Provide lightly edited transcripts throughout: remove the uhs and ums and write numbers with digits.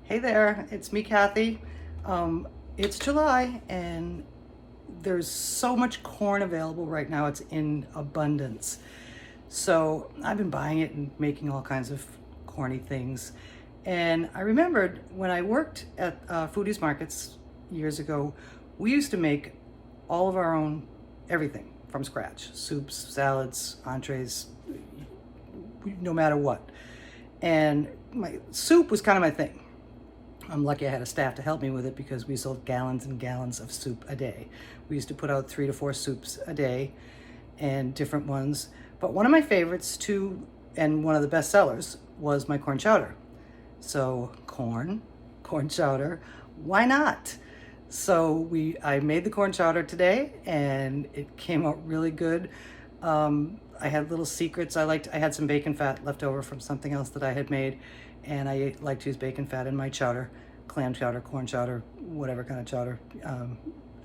Hey there, it's me, Kathy. Um, it's July and there's so much corn available right now. It's in abundance. So I've been buying it and making all kinds of corny things. And I remembered when I worked at Foodies Markets years ago, we used to make all of our own everything from scratch: soups, salads, entrees, no matter what. And my soup was kind of my thing. I'm lucky I had a staff to help me with it because we sold gallons and gallons of soup a day. We used to put out 3 to 4 soups a day and different ones. But one of my favorites too, and one of the best sellers, was my corn chowder. So corn chowder, why not? I made the corn chowder today, and it came out really good. I had little secrets. I had some bacon fat left over from something else that I had made, and I like to use bacon fat in my chowder, clam chowder, corn chowder, whatever kind of chowder.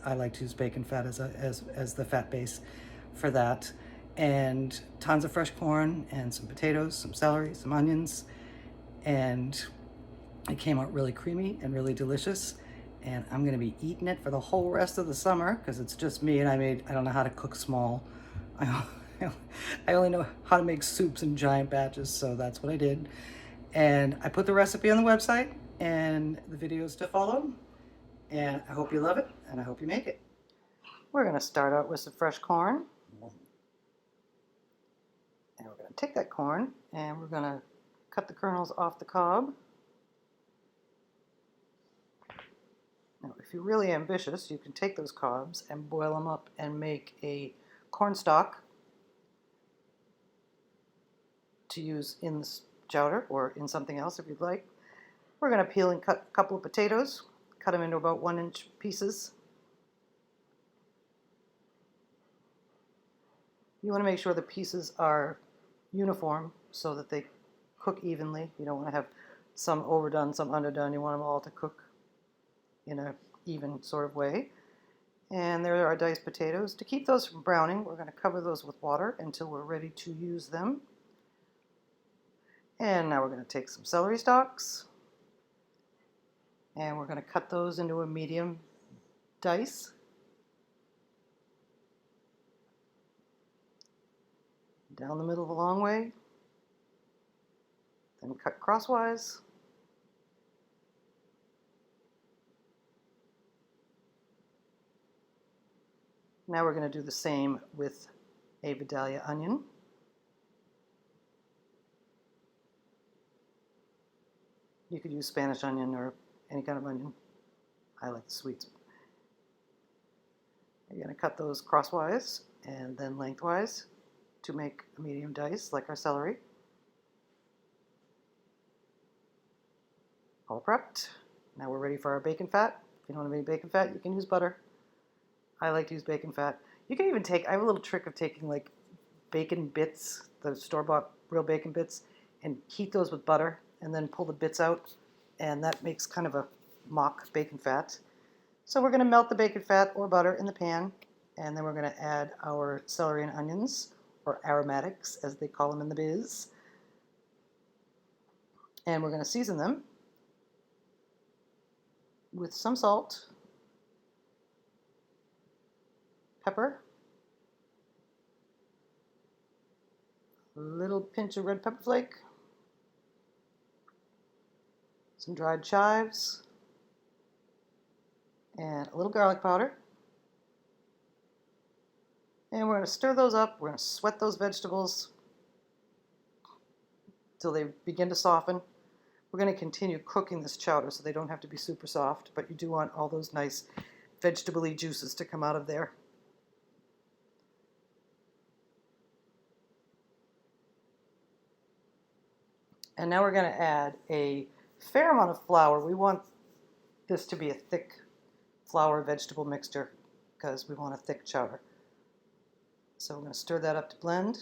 I like to use bacon fat as the fat base for that, and tons of fresh corn and some potatoes, some celery, some onions, and it came out really creamy and really delicious. And I'm going to be eating it for the whole rest of the summer because it's just me, and I don't know how to cook small. I, I only know how to make soups in giant batches, so that's what I did. And I put the recipe on the website and the videos to follow. And I hope you love it, and I hope you make it. We're going to start out with some fresh corn. And we're going to take that corn and we're going to cut the kernels off the cob. Now, if you're really ambitious, you can take those cobs and boil them up and make a corn stock to use in the chowder or in something else if you'd like. We're going to peel and cut a couple of potatoes, cut them into about 1-inch pieces. You want to make sure the pieces are uniform so that they cook evenly. You don't want to have some overdone, some underdone. You want them all to cook in an even sort of way. And there are our diced potatoes. To keep those from browning, we're going to cover those with water until we're ready to use them. And now we're going to take some celery stalks, and we're going to cut those into a medium dice. Down the middle the long way, then cut crosswise. Now we're going to do the same with a Vidalia onion. You could use Spanish onion or any kind of onion. I like the sweets. You're going to cut those crosswise and then lengthwise to make a medium dice like our celery. All prepped. Now we're ready for our bacon fat. If you don't have any bacon fat, you can use butter. I like to use bacon fat. You can even I have a little trick of taking like bacon bits, the store-bought real bacon bits, and heat those with butter and then pull the bits out, and that makes kind of a mock bacon fat. So we're going to melt the bacon fat or butter in the pan, and then we're going to add our celery and onions, or aromatics as they call them in the biz, and we're going to season them with some salt, pepper, a little pinch of red pepper flake, some dried chives, and a little garlic powder. And we're going to stir those up. We're going to sweat those vegetables till they begin to soften. We're going to continue cooking this chowder so they don't have to be super soft, but you do want all those nice vegetable-y juices to come out of there. And now we're going to add a fair amount of flour. We want this to be a thick flour vegetable mixture because we want a thick chowder. So we're going to stir that up to blend.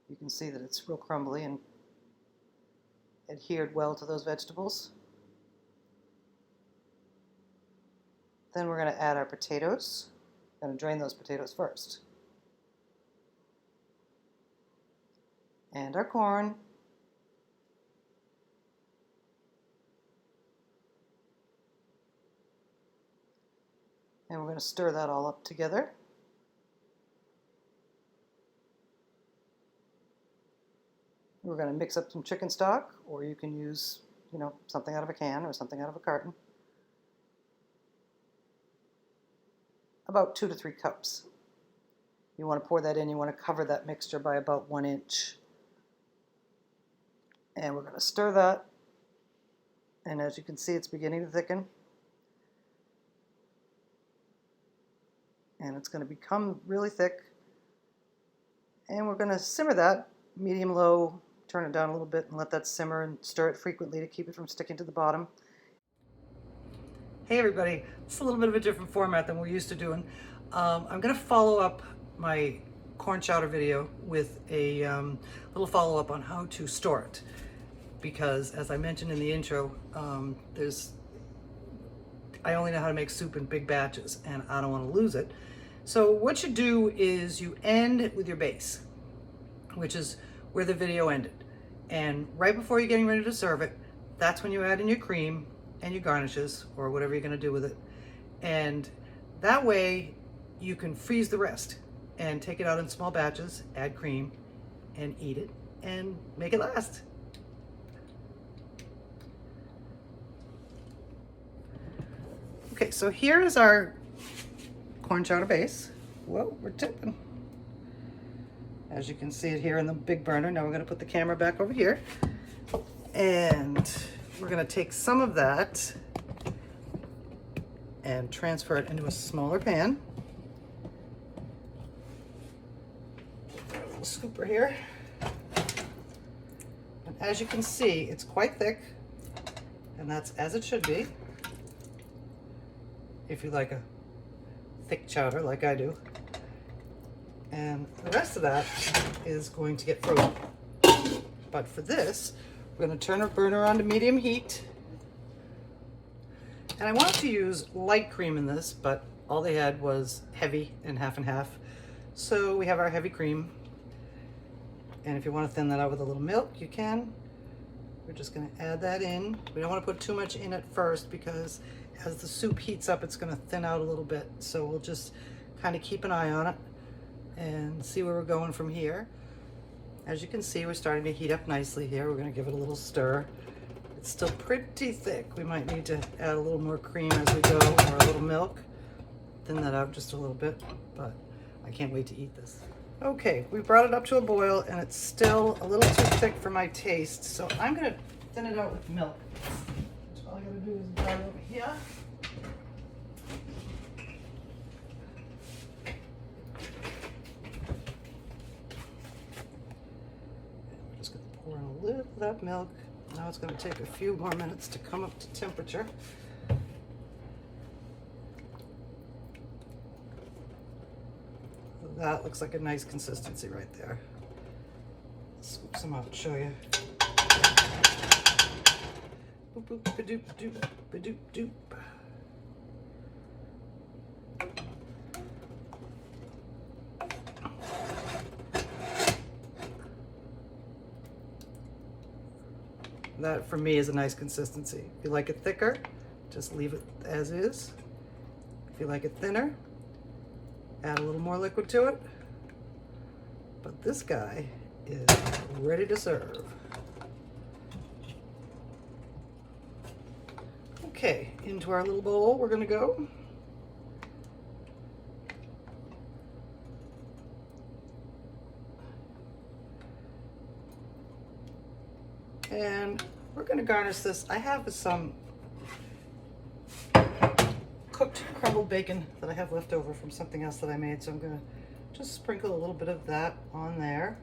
You can see that it's real crumbly and adhered well to those vegetables. Then we're going to add our potatoes. I'm going to drain those potatoes first. And our corn. And we're going to stir that all up together. We're going to mix up some chicken stock, or you can use, something out of a can or something out of a carton. About 2 to 3 cups. You want to pour that in. You want to cover that mixture by about 1 inch. And we're going to stir that. And as you can see, it's beginning to thicken. And it's going to become really thick. And we're going to simmer that, medium-low, turn it down a little bit and let that simmer and stir it frequently to keep it from sticking to the bottom. Hey everybody, it's a little bit of a different format than we're used to doing. I'm going to follow up my corn chowder video with a little follow-up on how to store it. Because as I mentioned in the intro, I only know how to make soup in big batches and I don't want to lose it. So what you do is you end with your base, which is where the video ended. And right before you're getting ready to serve it, that's when you add in your cream and your garnishes or whatever you're going to do with it. And that way you can freeze the rest and take it out in small batches, add cream and eat it and make it last. Okay, so here is our corn chowder base. Whoa, we're tipping. As you can see it here in the big burner. Now we're going to put the camera back over here. And we're going to take some of that and transfer it into a smaller pan. Got a little scooper here. And as you can see, it's quite thick. And that's as it should be. If you like a thick chowder like I do. And the rest of that is going to get frozen. But for this, we're going to turn our burner on to medium heat. And I wanted to use light cream in this, but all they had was heavy and half. So we have our heavy cream. And if you want to thin that out with a little milk, you can. We're just going to add that in. We don't want to put too much in at first because as the soup heats up, it's going to thin out a little bit. So we'll just kind of keep an eye on it and see where we're going from here. As you can see, we're starting to heat up nicely here. We're going to give it a little stir. It's still pretty thick. We might need to add a little more cream as we go, or a little milk. Thin that out just a little bit, but I can't wait to eat this. Okay, we brought it up to a boil and it's still a little too thick for my taste, so I'm going to thin it out with milk. So all I got to do is grab it over here. Pour in a little of that milk. Now it's going to take a few more minutes to come up to temperature. That looks like a nice consistency right there. Scoop some out and show you. Boop, boop, ba-doop, doop, ba-doop, doop. That for me is a nice consistency. If you like it thicker, just leave it as is. If you like it thinner, add a little more liquid to it. But this guy is ready to serve. Okay, into our little bowl we're gonna go. And we're going to garnish this. I have some cooked crumbled bacon that I have left over from something else that I made, so I'm going to just sprinkle a little bit of that on there.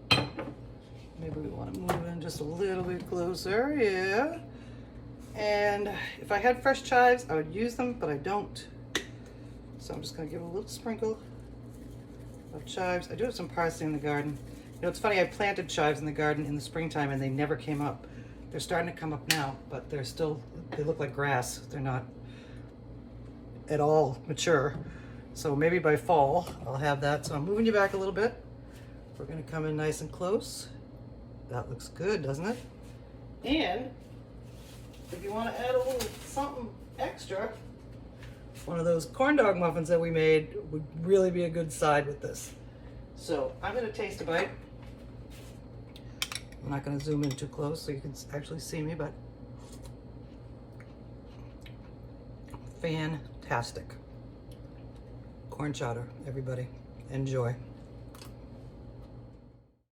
Maybe we want to move in just a little bit closer, yeah. And if I had fresh chives, I would use them, but I don't. So I'm just going to give a little sprinkle of chives. I do have some parsley in the garden. You know, it's funny, I planted chives in the garden in the springtime and they never came up. They're starting to come up now, but they're still, they look like grass. They're not at all mature. So maybe by fall, I'll have that. So I'm moving you back a little bit. We're gonna come in nice and close. That looks good, doesn't it? And if you wanna add a little something extra, one of those corn dog muffins that we made would really be a good side with this. So I'm gonna taste a bite. I'm not gonna zoom in too close so you can actually see me, but fantastic. Corn chowder, everybody. Enjoy.